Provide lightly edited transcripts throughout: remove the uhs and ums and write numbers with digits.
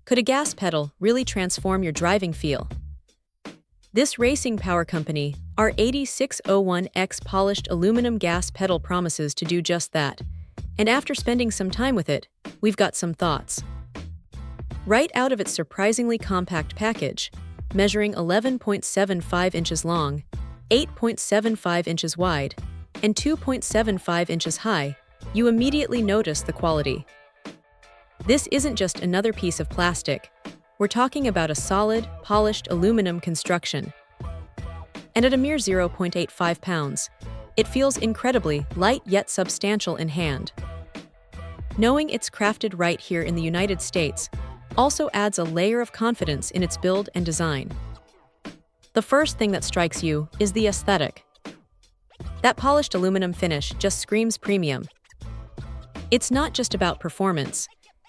Could a gas pedal really transform your driving feel? This racing power company, R8601X polished aluminum gas pedal promises to do just that. And after spending some time with it, we've got some thoughts. Right out of its surprisingly compact package, measuring 11.75 inches long, 8.75 inches wide, and 2.75 inches high, you immediately notice the quality. This isn't just another piece of plastic. We're talking about a solid, polished aluminum construction. And at a mere 0.85 pounds, it feels incredibly light yet substantial in hand. Knowing it's crafted right here in the United States also adds a layer of confidence in its build and design. The first thing that strikes you is the aesthetic. That polished aluminum finish just screams premium. It's not just about performance.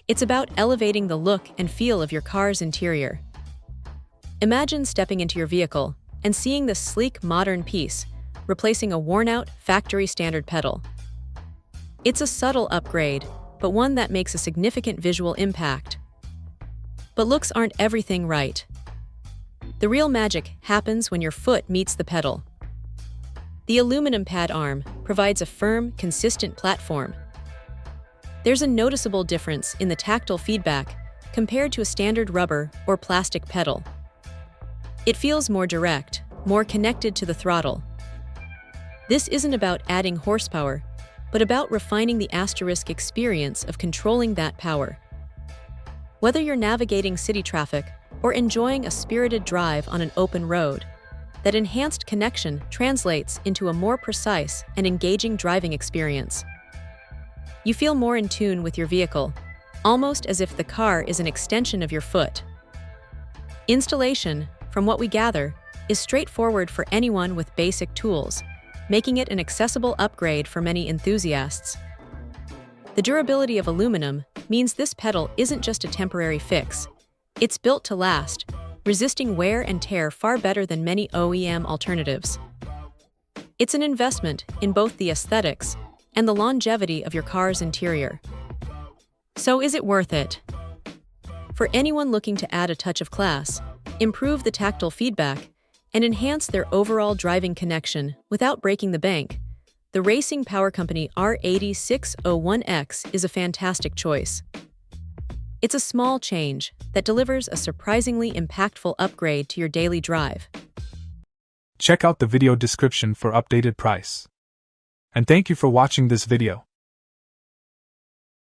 It's about elevating the look and feel of your car's interior. Imagine stepping into your vehicle and seeing this sleek, modern piece, replacing a worn-out, factory-standard pedal. It's a subtle upgrade, but one that makes a significant visual impact. But looks aren't everything, right? The real magic happens when your foot meets the pedal. The aluminum pad arm provides a firm, consistent platform. There's a noticeable difference in the tactile feedback compared to a standard rubber or plastic pedal. It feels more direct, more connected to the throttle. This isn't about adding horsepower, but about refining the asterisk experience of controlling that power. Whether you're navigating city traffic or enjoying a spirited drive on an open road, that enhanced connection translates into a more precise and engaging driving experience. You feel more in tune with your vehicle, almost as if the car is an extension of your foot. Installation, from what we gather, is straightforward for anyone with basic tools, making it an accessible upgrade for many enthusiasts. The durability of aluminum means this pedal isn't just a temporary fix. It's built to last, resisting wear and tear far better than many OEM alternatives. It's an investment in both the aesthetics and the longevity of your car's interior. So is it worth it? For anyone looking to add a touch of class, improve the tactile feedback, and enhance their overall driving connection without breaking the bank, the racing power company R8601X is a fantastic choice. It's a small change that delivers a surprisingly impactful upgrade to your daily drive. Check out the video description for updated price. And thank you for watching this video.